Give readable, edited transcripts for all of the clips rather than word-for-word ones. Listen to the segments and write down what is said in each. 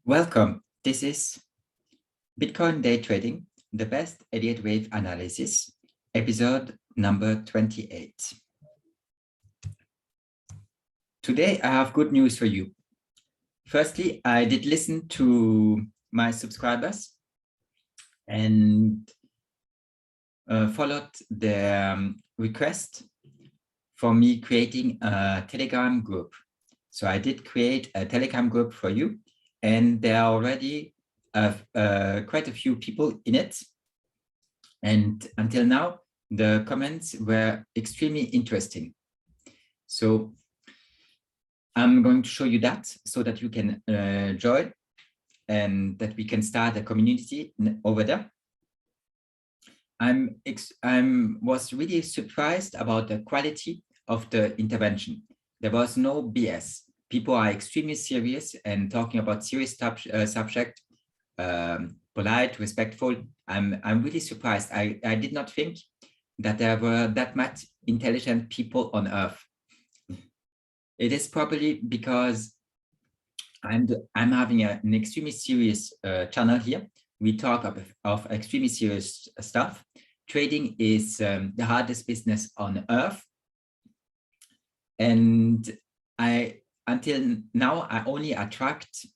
Welcome. This is Bitcoin Day Trading, the best Elliott wave analysis, episode number 28. Today, I have good news for you. Firstly, I did listen to my subscribers and followed their request for me creating a Telegram group. So I did create a Telegram group for you, and there are already quite a few people in it. And until now, the comments were extremely interesting. So I'm going to show you that so that you can join and that we can start a community over there. I was really surprised about the quality of the intervention. There was no BS. People are extremely serious and talking about serious subject, polite, respectful. I'm really surprised. I did not think that there were that much intelligent people on Earth. It is probably because I'm having an extremely serious channel here. We talk of extremely serious stuff. Trading is the hardest business on Earth. And until now, I only attract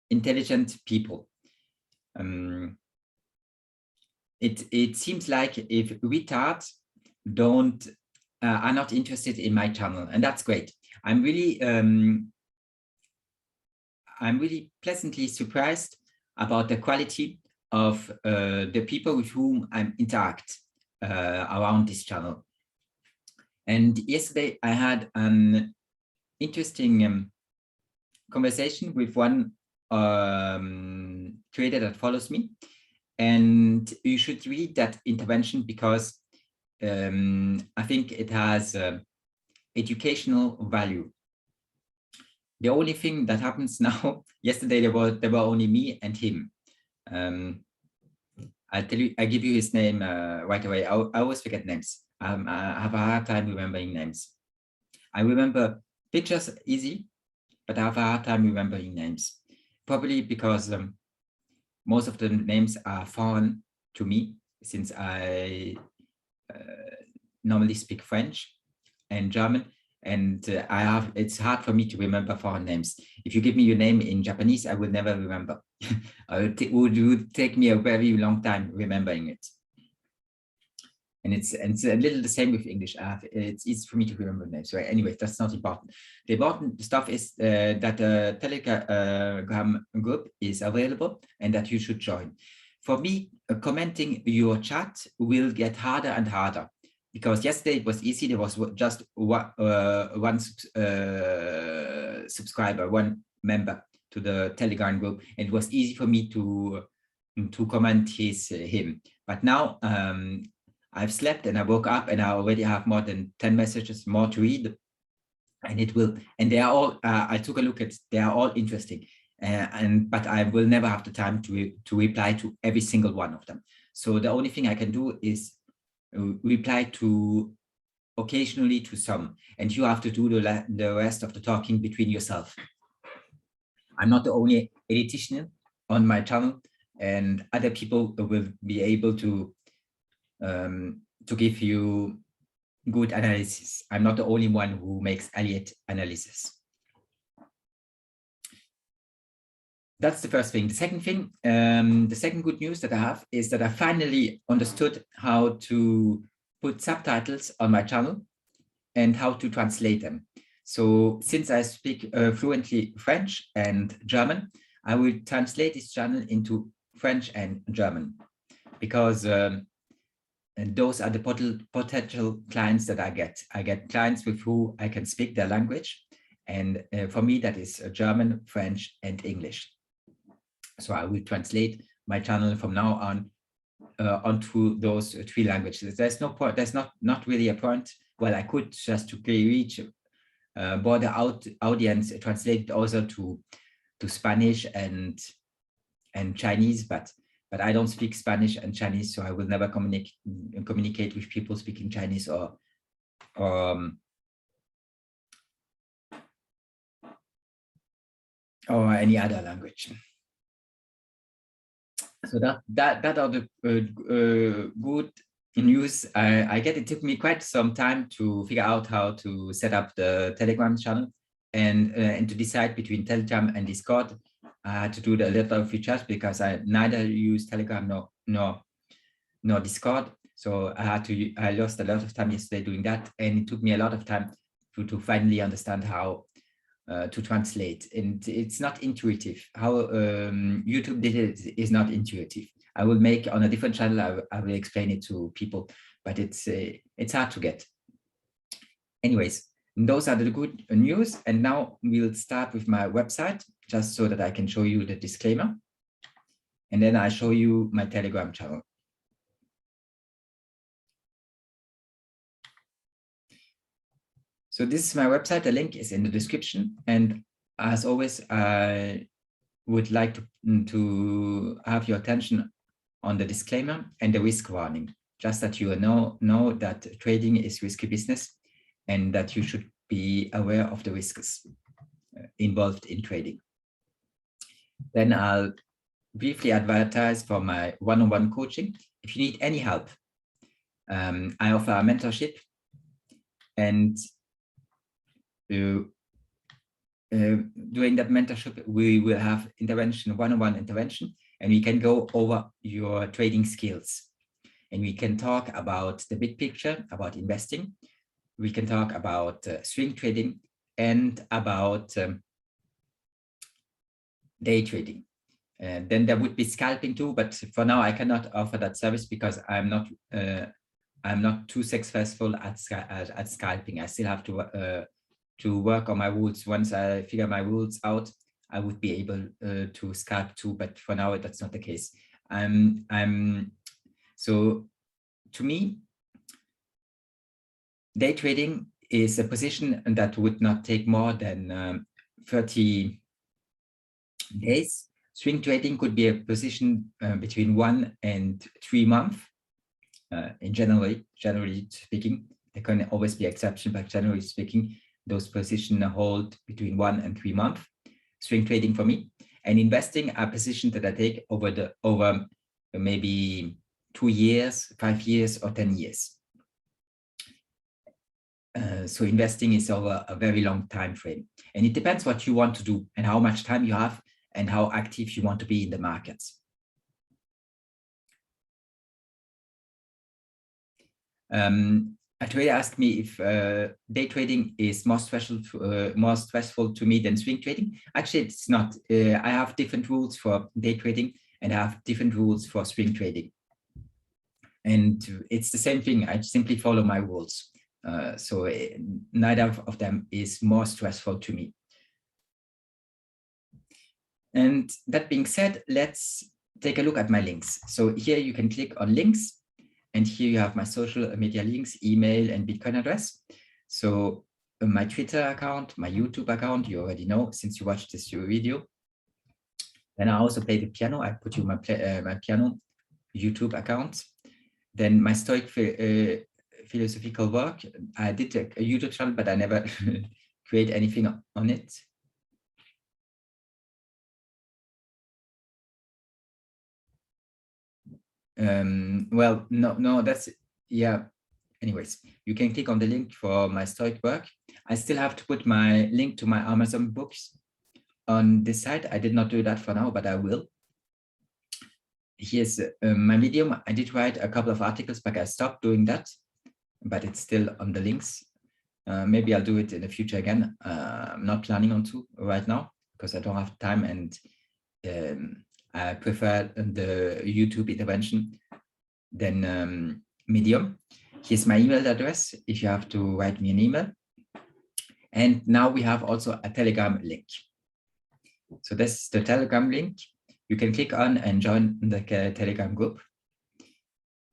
intelligent people. It seems like if retards are not interested in my channel, and that's great. I'm really pleasantly surprised about the quality of the people with whom I interact around this channel. And yesterday I had an interesting conversation with one trader that follows me, and you should read that intervention because I think it has educational value. The only thing that happens now, yesterday there were only me and him. I give you his name right away. I always forget names. I have a hard time remembering names. I remember pictures easy, but I have a hard time remembering names. Probably because most of the names are foreign to me, since I normally speak French and German, and it's hard for me to remember foreign names. If you give me your name in Japanese, I will never remember. It would take me a very long time remembering it. And it's a little the same with English. It's easy for me to remember names. So anyway, that's not important. The important stuff is that the Telegram group is available and that you should join. For me, commenting your chat will get harder and harder, because yesterday it was easy. There was just one subscriber, one member to the Telegram group, and it was easy for me to comment him. But now I've slept and I woke up and I already have more than 10 messages more to read, and they are all I took a look at. They are all interesting, but I will never have the time to reply to every single one of them. So the only thing I can do is reply to occasionally to some, and you have to do the rest of the talking between yourself. I'm not the only elitician on my channel, and other people will be able to give you good analysis. I'm not the only one who makes Elliott analysis. That's the first thing. The second thing, the second good news that I have is that I finally understood how to put subtitles on my channel and how to translate them. So since I speak fluently French and German, I will translate this channel into French and German, because and those are the potential clients that I get. I get clients with who I can speak their language. And for me, that is German, French, and English. So I will translate my channel from now on onto those three languages. There's no point, there's not really a point. Well, I could just to reach broader audience, translate it also to Spanish and Chinese, but I don't speak Spanish and Chinese, so I will never communicate with people speaking Chinese or or any other language. So that are the good news I get. It took me quite some time to figure out how to set up the Telegram channel and to decide between Telegram and Discord. I had to do a lot of features because I neither use Telegram nor Discord. So I lost a lot of time yesterday doing that, and it took me a lot of time to finally understand how to translate, and it's not intuitive. How YouTube did it is not intuitive. I will make on a different channel. I will explain it to people, but it's hard to get. Anyways, those are the good news, and now we'll start with my website just so that I can show you the disclaimer, and then I show you my Telegram channel. So this is my website. The link is in the description. And as always, I would like to have your attention on the disclaimer and the risk warning, just that you know that trading is risky business and that you should be aware of the risks involved in trading. Then I'll briefly advertise for my one-on-one coaching. If you need any help, I offer a mentorship, and during that mentorship, we will have one-on-one intervention, and we can go over your trading skills. And we can talk about the big picture, about investing. We can talk about swing trading and about day trading. And then there would be scalping too, but for now I cannot offer that service because I'm not too successful at scalping. I still have to work on my rules. Once I figure my rules out, I would be able to scalp too, but for now that's not the case. So to me, day trading is a position that would not take more than 30 days. Swing trading could be a position between 1 and 3 months. In generally speaking, there can always be exceptions, but generally speaking, those positions hold between 1 and 3 months. Swing trading for me, and investing are positions that I take over maybe 2 years, 5 years, or 10 years. So investing is over a very long time frame, and it depends what you want to do and how much time you have and how active you want to be in the markets. A trader asked me if day trading is more stressful to me than swing trading. Actually, it's not. I have different rules for day trading and I have different rules for swing trading. And it's the same thing. I simply follow my rules. So neither of them is more stressful to me. And that being said, let's take a look at my links. So here you can click on links. And here you have my social media links, email, and Bitcoin address. So my Twitter account, my YouTube account, you already know since you watched this video. Then I also play the piano. I put you my piano YouTube account. Then my Stoic philosophical work. I did a YouTube channel, but I never create anything on it. Well, no, that's, yeah. Anyways, you can click on the link for my Stoic work. I still have to put my link to my Amazon books on this site. I did not do that for now, but I will. Here's my Medium. I did write a couple of articles, but I stopped doing that, but it's still on the links. Maybe I'll do it in the future again. I'm not planning on to right now because I don't have time, and I prefer the YouTube intervention than Medium. Here's my email address if you have to write me an email. And now we have also a Telegram link. So this is the Telegram link. You can click on and join the Telegram group.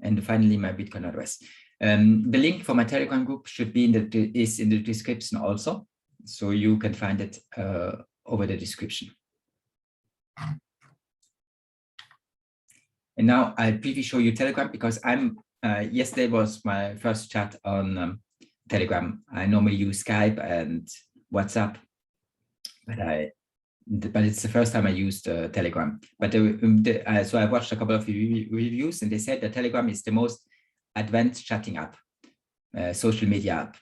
And finally, my Bitcoin address. The link for my Telegram group should be is in the description also. So you can find it over the description. And now I'll briefly show you Telegram because yesterday was my first chat on Telegram. I normally use Skype and WhatsApp, but but it's the first time I used Telegram. But so I watched a couple of reviews, and they said that Telegram is the most advanced chatting app, social media app.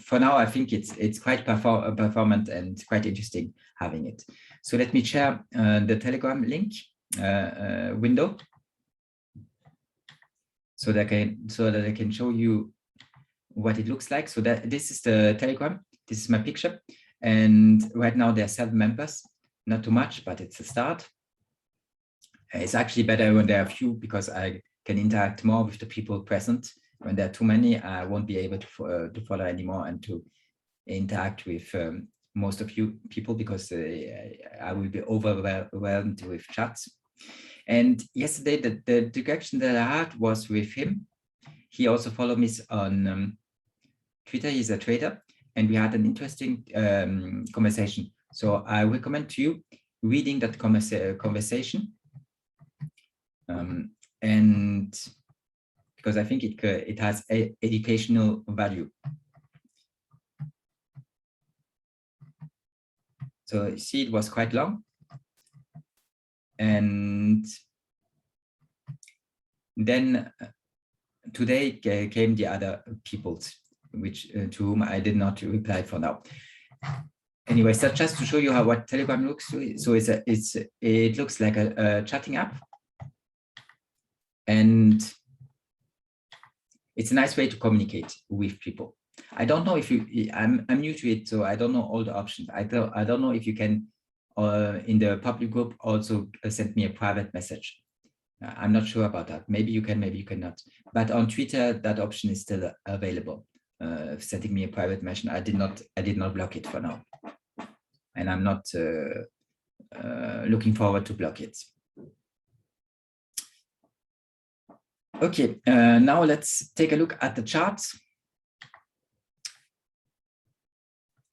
For now, I think it's quite performant and quite interesting having it. So let me share the Telegram link window so that I can show you what it looks like. So that this is the Telegram. This is my picture, and right now there are 7 members. Not too much, but it's a start. It's actually better when there are few because I can interact more with the people present. When there are too many, I won't be able to follow anymore and to interact with most of you people because I will be overwhelmed with chats. And yesterday, the direction that I had was with him. He also followed me on Twitter. He's a trader, and we had an interesting conversation. So I recommend to you reading that conversation. And because I think it has educational value. So you see, it was quite long. And then today came the other peoples, which to whom I did not reply for now. Anyway, so just to show you what Telegram looks like. So it looks like a chatting app, and it's a nice way to communicate with people. I don't know if I'm new to it, so I don't know all the options. I don't know if you can in the public group also send me a private message. I'm not sure about that. Maybe you can, maybe you cannot. But on Twitter, that option is still available. Sending me a private message. I did not block it for now, and I'm not looking forward to block it. Okay, now let's take a look at the charts.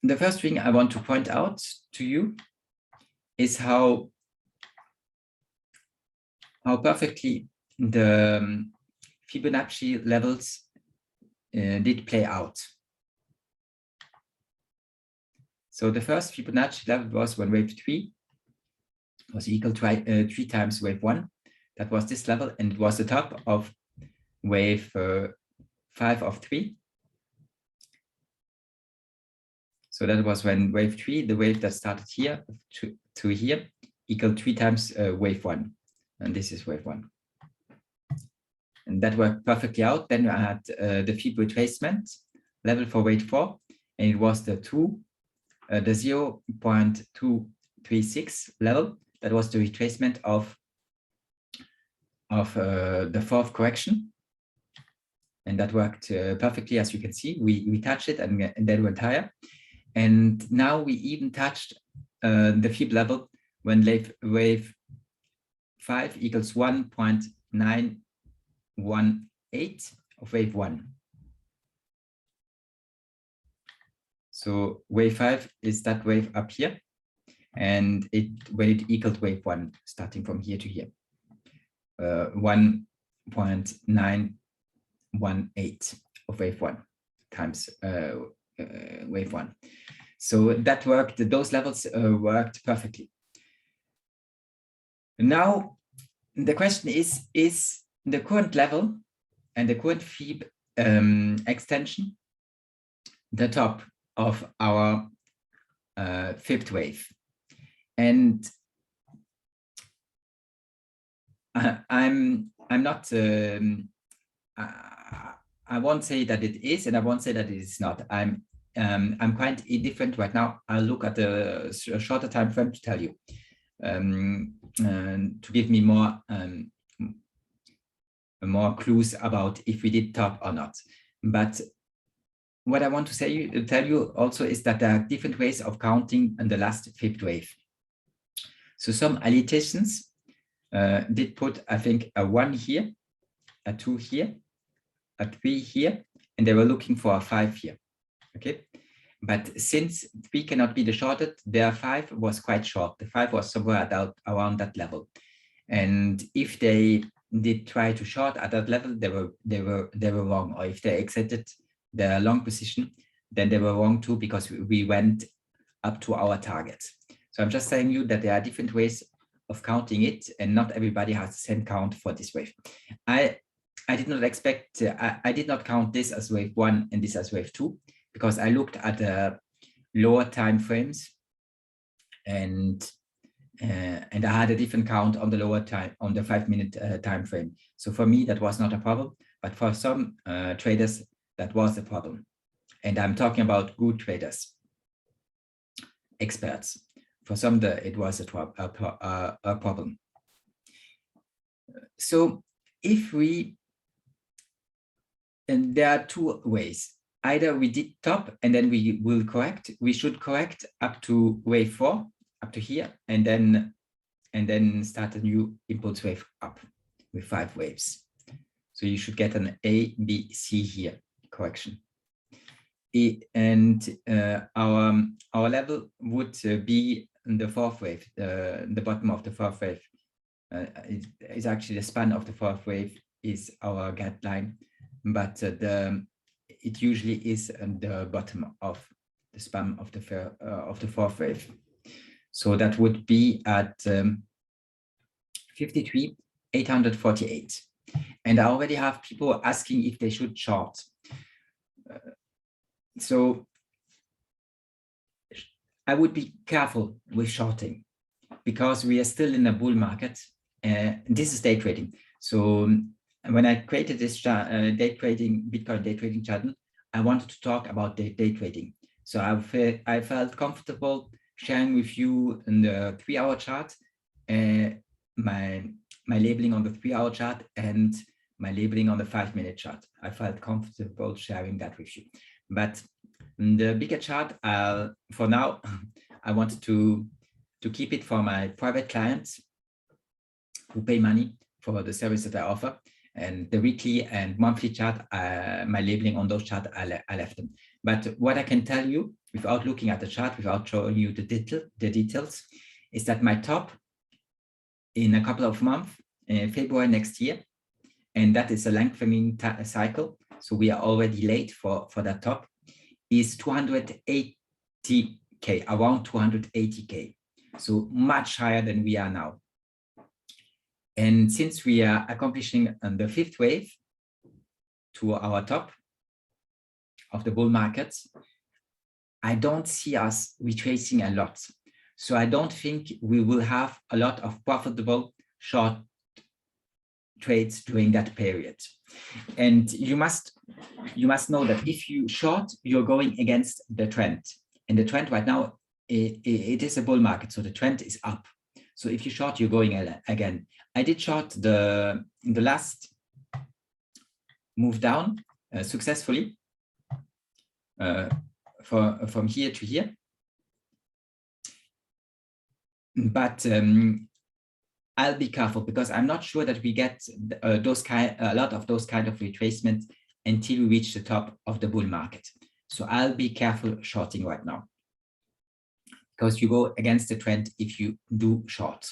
The first thing I want to point out to you is how perfectly the Fibonacci levels did play out. So the first Fibonacci level was when wave 3 was equal to 3 times wave 1. That was this level, and it was the top of wave 5 of 3. So that was when wave 3, the wave that started here to here, equal 3 times wave 1. And this is wave 1. And that worked perfectly out. Then I had the Fib retracement level for wave 4, and it was the 0.236 level. That was the retracement of the 4th correction. And that worked perfectly, as you can see. We touched it and then went higher. And now we even touched the Fib level when wave 5 equals 1.918 of wave 1. So wave 5 is that wave up here, and when it equaled wave 1, starting from here to here, 1.918 of wave 1 times wave 1. So that worked. Those levels worked perfectly. Now the question is the current level and the current Fib extension the top of our 5th wave? And I'm not. I won't say that it is, and I won't say that it is not. I'm quite indifferent right now. I'll look at a shorter time frame to tell you, to give me more clues about if we did top or not. But what I want to tell you also is that there are different ways of counting on the last 5th wave. So some Elliotticians did put, I think, a 1 here, a 2 here, a 3 here, and they were looking for a 5 here. Okay, but since 3 cannot be the shortest, their 5 was quite short. The 5 was somewhere around that level, and if they did try to short at that level, they were wrong. Or if they exited the long position, then they were wrong too, because we went up to our target. So I'm just saying you that there are different ways of counting it, and not everybody has the same count for this wave. I did not expect, I did not count this as wave 1 and this as wave 2, because I looked at the lower time frames, and I had a different count on the lower time, on the 5-minute time frame. So for me, that was not a problem, but for some traders, that was a problem. And I'm talking about good traders, experts. For some, it was a problem. So if we, and there are two ways. Either we did top and then we will correct. We should correct up to wave 4, up to here, and then start a new impulse wave up with 5 waves. So you should get an A, B, C here correction. And our level would be the 4th wave, the bottom of the 4th wave. It's actually the span of the 4th wave is our get line, but it usually is at the bottom of the span of the 4th wave. So that would be at 53,848. And I already have people asking if they should short. So I would be careful with shorting because we are still in a bull market. This is day trading. So when I created this Bitcoin day trading channel, I wanted to talk about day trading. So I felt comfortable sharing with you in the 3-hour chart, my labeling on the 3-hour chart and my labeling on the 5-minute chart. I felt comfortable sharing that with you. But the bigger chart, for now, I wanted to keep it for my private clients who pay money for the service that I offer. And the weekly and monthly chart, my labeling on those charts, I left them. But what I can tell you, without looking at the chart, without showing you the details, is that my top in a couple of months, February next year, and that is a lengthening cycle, so we are already late for that top, is 280K, around 280K, so much higher than we are now. And since we are accomplishing the 5th wave to our top of the bull markets, I don't see us retracing a lot. So I don't think we will have a lot of profitable short trades during that period. And you must know that if you short, you're going against the trend. And the trend right now, it is a bull market, so the trend is up. So if you short, you're going again. I did short the last move down successfully from here to here. But I'll be careful because I'm not sure that we get a lot of those kind of retracements until we reach the top of the bull market. So I'll be careful shorting right now because you go against the trend if you do short.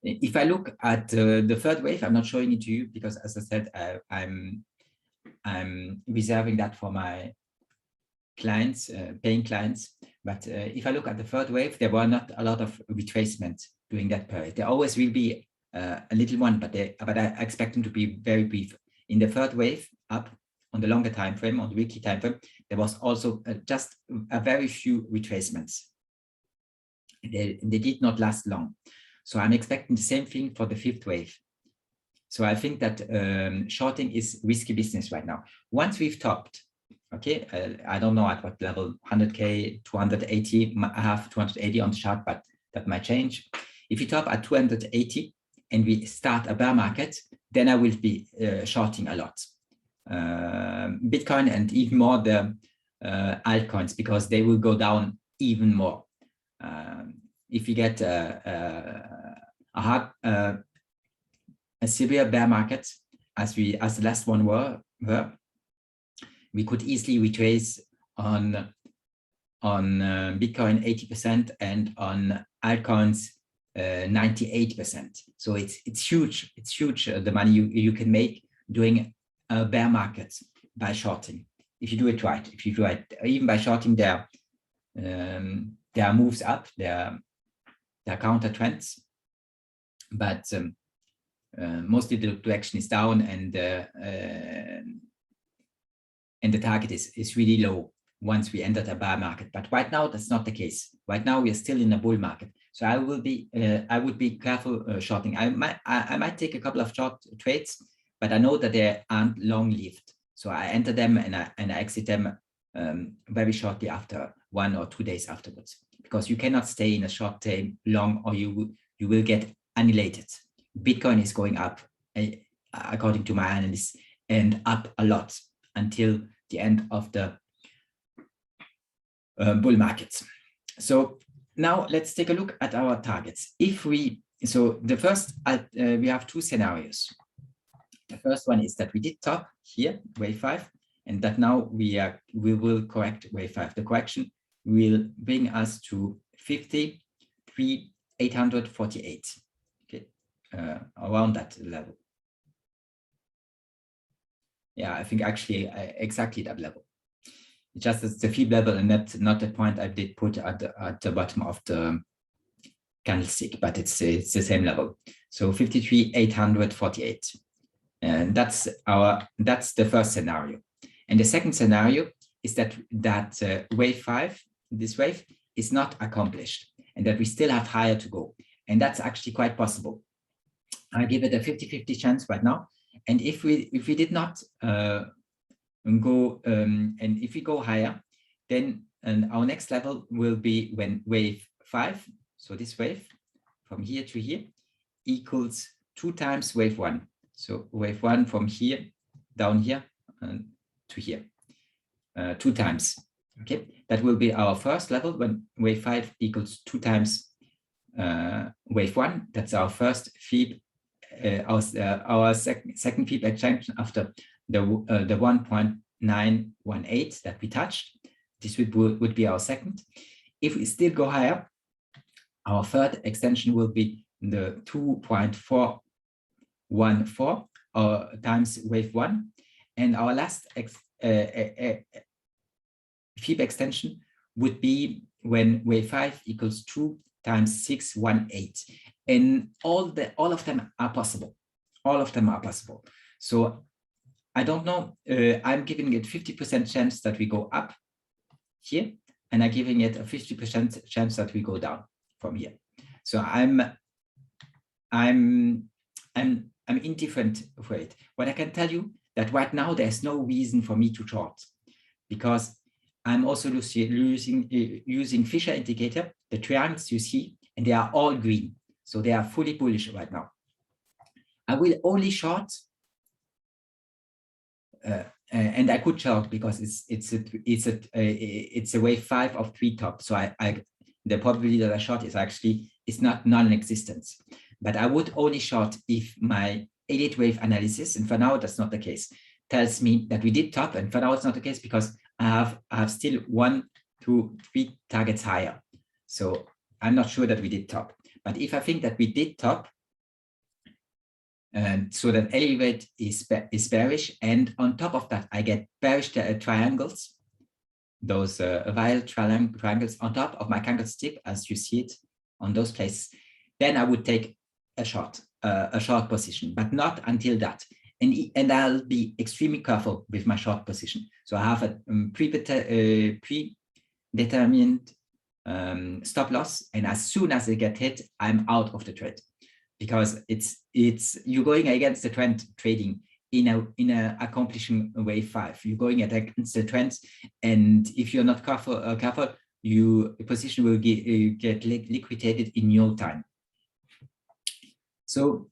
If I look at the 3rd wave, I'm not showing it to you because, as I said, I'm reserving that for my clients, paying clients. But if I look at the 3rd wave, there were not a lot of retracements during that period. There always will be a little one, but I expect them to be very brief. In the 3rd wave, up on the longer time frame, on the weekly time frame, there was also just a very few retracements. They did not last long. So I'm expecting the same thing for the 5th wave. So I think that shorting is risky business right now. Once we've topped, okay, I don't know at what level, 100K, 280, I have 280 on the chart, but that might change. If you top at 280 and we start a bear market, then I will be shorting a lot. Bitcoin and even more the altcoins, because they will go down even more. If you get a severe bear market, as the last one were, we could easily retrace on Bitcoin 80% and on altcoins 98%. So it's huge. It's huge the money you can make during a bear market by shorting. if you do it right, if you do it even by shorting their moves up, their counter trends, but mostly the direction is down, and the target is really low once we enter the bear market. But right now that's not the case. Right now we are still in a bull market, so I would be careful shorting. I might take a couple of short trades, but I know that they aren't long lived, so I enter them and I exit them very shortly after 1 or 2 days afterwards, because you cannot stay in a short term long, or you will get annihilated. Bitcoin is going up, according to my analysts, and up a lot until the end of the bull markets. So now let's take a look at our targets. So the first, we have two scenarios. The first one is that we did top here, wave 5, and that now we will correct wave 5. The correction will bring us to 53,848, okay, around that level. Yeah, I think actually exactly that level. Just as the feed level, and that's not the point I did put at the bottom of the candlestick, but it's the same level. So 53,848, and that's the first scenario. And the second scenario is that wave 5, this wave, is not accomplished, and that we still have higher to go, and that's actually quite possible. I give it a 50-50 chance right now. And if we did not go, and if we go higher, then our next level will be when wave 5, so this wave from here to here, equals 2 times wave 1. So wave 1 from here down here to here, 2 times. Okay, that will be our first level when wave 5 equals 2 times wave 1. That's our first feed. Our second feedback junction after the 1.918 that we touched. This would be our second. If we still go higher, our third extension will be the 2.414 times wave 1, and our last feedback extension would be when wave 5 equals 2 times 618. And all of them are possible. All of them are possible. So I don't know. I'm giving it 50% chance that we go up here, and I'm giving it a 50% chance that we go down from here. So I'm indifferent for it. What I can tell you that right now there's no reason for me to short, because I'm also using Fisher indicator, the triangles you see, and they are all green. So they are fully bullish right now. I will only short, and I could short because it's a wave 5 of 3 top. So the probability that I short is not non-existent. But I would only short if my Elliott wave analysis, and for now that's not the case, tells me that we did top, and for now it's not the case because I have still 1, 2, 3 targets higher. So I'm not sure that we did top. But if I think that we did top, and so that Elliott is bearish, and on top of that I get bearish triangles, those violet triangles on top of my candlestick, as you see it on those places, then I would take a short position, but not until that. And I'll be extremely careful with my short position. So I have a predetermined stop loss, and as soon as I get hit, I'm out of the trade, because you're going against the trend trading in a accomplishing wave 5. You're going against the trends, and if you're not careful, your position will get liquidated in no time. So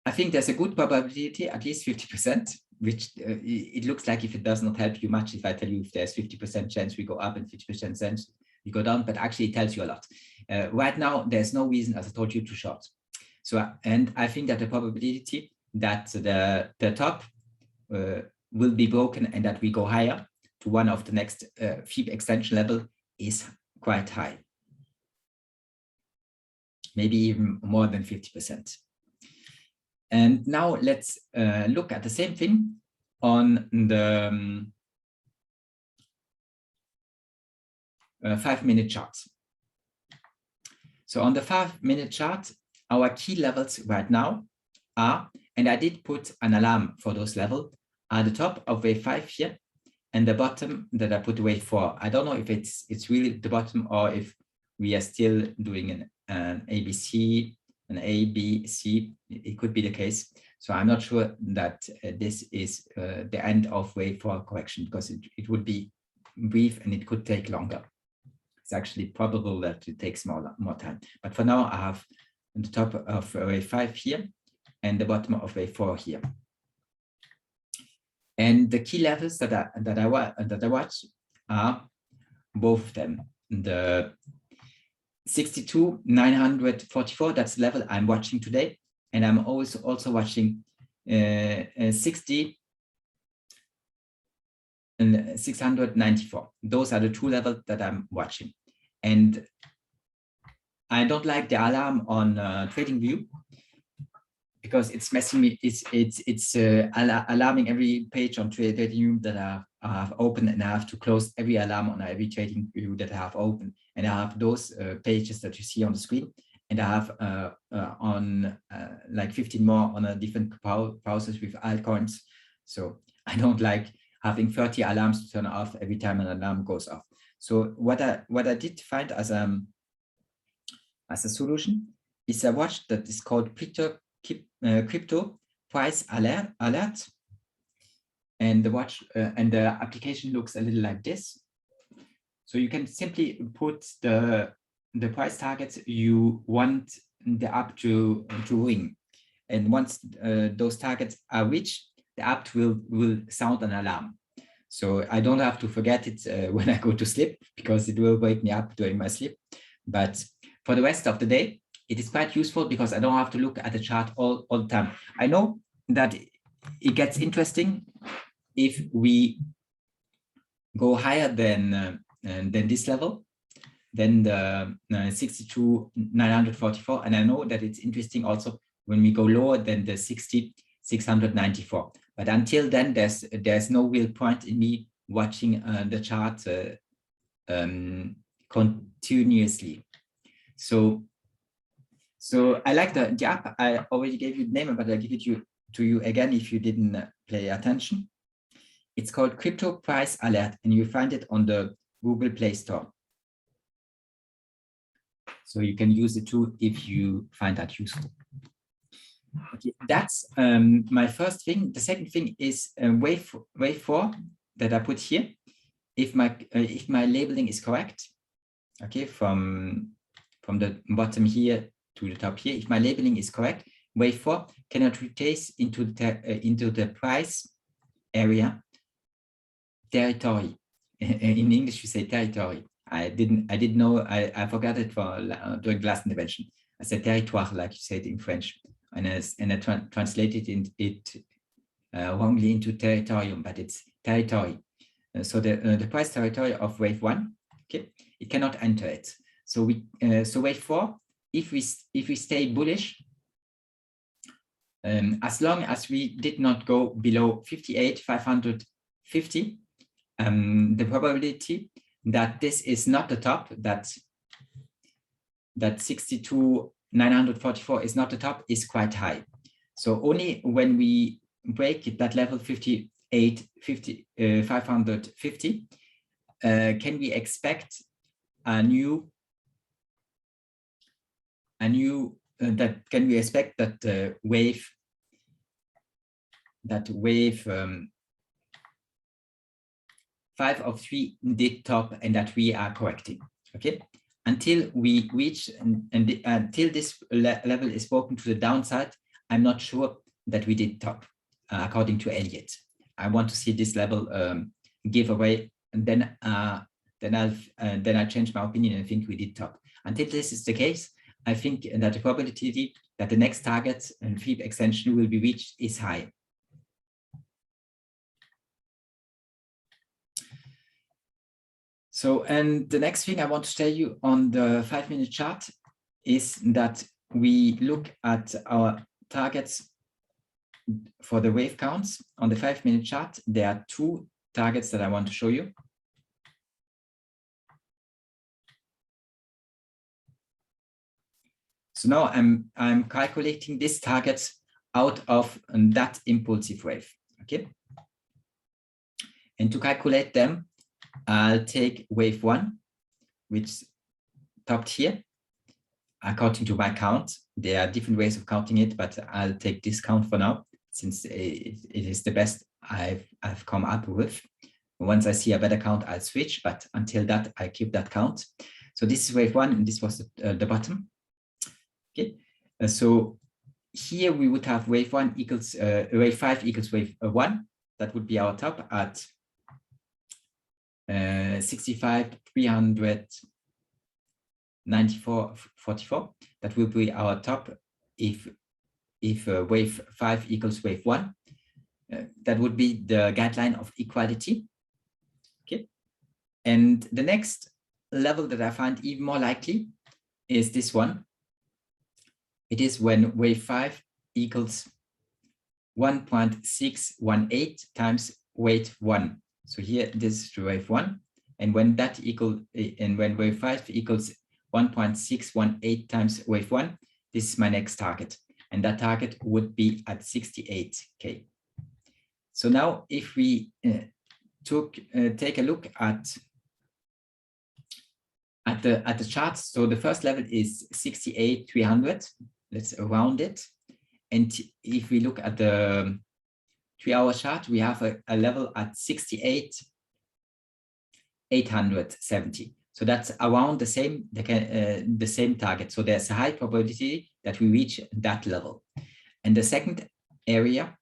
I think there's a good probability, at least 50%, which it looks like, if it does not help you much if I tell you if there's 50% chance we go up and 50% chance we go down, but actually it tells you a lot. Right now, there's no reason, as I told you, to short. So, and I think that the probability that the top will be broken and that we go higher to one of the next FIB extension level is quite high. Maybe even more than 50%. And now let's look at the same thing on the 5-minute chart. So on the 5-minute chart, our key levels right now are, and I did put an alarm for those levels, are the top of wave 5 here, and the bottom that I put wave 4. I don't know if it's really the bottom or if we are still doing an ABC, an A, B, C. It could be the case. So I'm not sure that this is the end of wave 4 correction, because it would be brief and it could take longer. It's actually probable that it takes more time. But for now, I have the top of wave 5 here and the bottom of wave 4 here. And the key levels that I watch are both of them. The 62,944, that's the level I'm watching today. And I'm also watching 60 and 694. Those are the two levels that I'm watching. And I don't like the alarm on TradingView, because it's messing me. It's alarming every page on TradingView that I have opened, and I have to close every alarm on every TradingView that I have opened. And I have those pages that you see on the screen, and I have like 15 more on a different browsers with altcoins. So I don't like having 30 alarms to turn off every time an alarm goes off. So what I did find as a solution is a watch that is called crypto price alert, and the watch and the application looks a little like this. So you can simply put the price targets you want the app to ring, and once those targets are reached, the app will sound an alarm. So I don't have to forget it when I go to sleep, because it will wake me up during my sleep. But for the rest of the day, it is quite useful because I don't have to look at the chart all the time. I know that it gets interesting if we go higher than this level, then the 62,944, and I know that it's interesting also when we go lower than the 60,694. But until then, there's no real point in me watching the chart continuously. So I like the app. I already gave you the name, but I'll give it to you again if you didn't pay attention. It's called Crypto Price Alert, and you find it on the Google Play Store. So you can use it too if you find that useful. Okay, that's my first thing. The second thing is wave 4 that I put here. If my labeling is correct, okay, from the bottom here to the top here, if my labeling is correct, wave 4 cannot retrace into the price area territory. In English, we say territory. I didn't know. I forgot it during last intervention. I said territoire, like you said in French, and I translated it wrongly into territorium, but it's territory. So the price territory of wave 1, okay, it cannot enter it. So so wave 4, if we stay bullish, as long as we did not go below 58,550, the probability that this is not the top, that 62,944 is not the top, is quite high. So only when we break that level 58,550 can we expect can we expect that wave 5 of 3 did top and that we are correcting. Okay, until we reach until this level is broken to the downside, I'm not sure that we did top according to Elliott. I want to see this level give away, and then I'll change my opinion and think we did top. Until this is the case, I think that the probability that the next target and fib extension will be reached is high. So, and the next thing I want to tell you on the 5-minute chart is that we look at our targets for the wave counts on the 5-minute chart, there are 2 targets that I want to show you. So now I'm calculating this target out of that impulsive wave, okay? And to calculate them, I'll take wave 1, which topped here, according to my count. There are different ways of counting it, but I'll take this count for now, since it is the best I've come up with. Once I see a better count, I'll switch, but until that, I keep that count. So this is wave 1, and this was the bottom. Okay, so here we would have wave 1 equals wave 5 equals wave 1. That would be our top at 65,394.44. That will be our top if wave 5 equals wave 1. That would be the guideline of equality. Okay, and the next level that I find even more likely is this one. It is when wave 5 equals 1.618 times weight 1. So here this is wave 1, and when when wave 5 equals 1.618 times wave 1, this is my next target, and that target would be at 68K. So now if we take a look at the charts, so the first level is 68,300. Let's round it. And if we look at the 3-hour chart, we have a level at 68,870. So that's around the same target. So there's a high probability that we reach that level. And the second area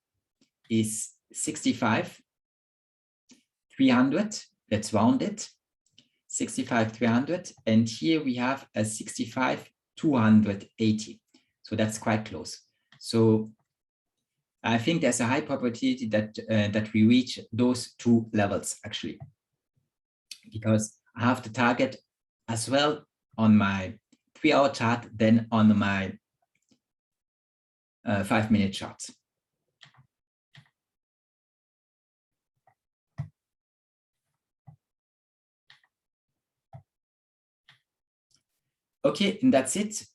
is 65,300. Let's round it. 65,300. And here we have a 65,280. So that's quite close. So I think there's a high probability that we reach those 2 levels actually, because I have the target as well on my 3-hour chart than on my 5-minute chart. Okay, and that's it.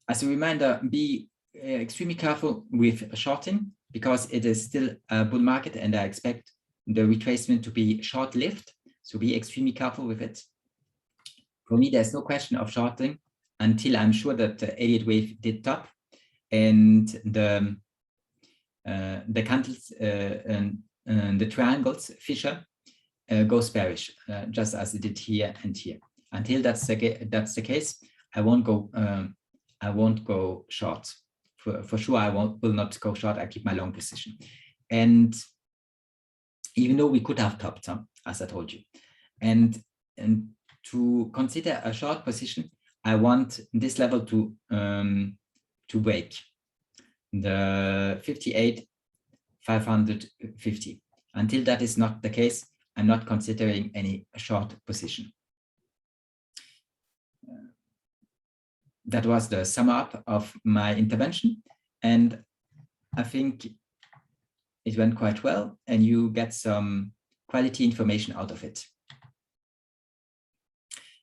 As a reminder, be extremely careful with shorting, because it is still a bull market and I expect the retracement to be short-lived. So be extremely careful with it. For me, there's no question of shorting until I'm sure that the Elliott wave did top and the candles and the triangles fissure goes bearish, just as it did here and here. Until that's the case, I won't go short. For sure, I will not go short. I keep my long position. And even though we could have topped, as I told you, and to consider a short position, I want this level to break the 58,550. Until that is not the case, I'm not considering any short position. That was the sum up of my intervention, and I think it went quite well, and you get some quality information out of it.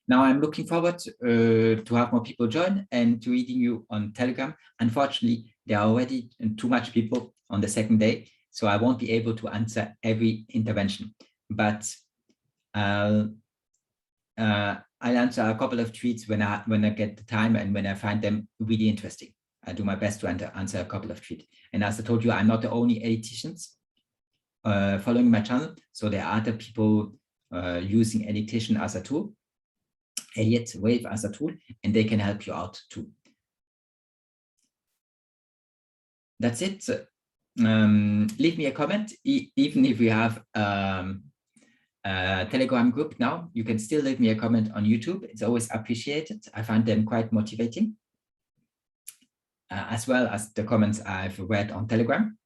Now I'm looking forward to have more people join and to reading you on Telegram. Unfortunately, there are already too much people on the second day, so I won't be able to answer every intervention, but I'll answer a couple of tweets when I get the time and when I find them really interesting. I do my best to answer a couple of tweets. And as I told you, I'm not the only Elliotticians following my channel. So there are other people using Elliottician as a tool, Elliott wave as a tool, and they can help you out too. That's it. Leave me a comment, even if you have Telegram group now, you can still leave me a comment on YouTube. It's always appreciated. I find them quite motivating, as well as the comments I've read on Telegram,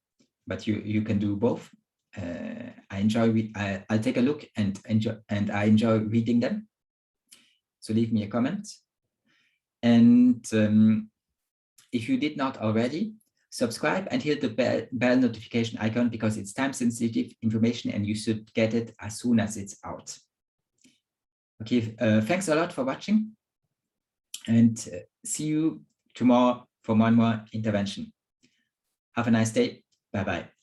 but you can do both. I'll take a look and I enjoy reading them. So leave me a comment. And if you did not already, subscribe and hit the bell notification icon because it's time-sensitive information and you should get it as soon as it's out. Okay, thanks a lot for watching, and see you tomorrow for one more intervention. Have a nice day. Bye-bye.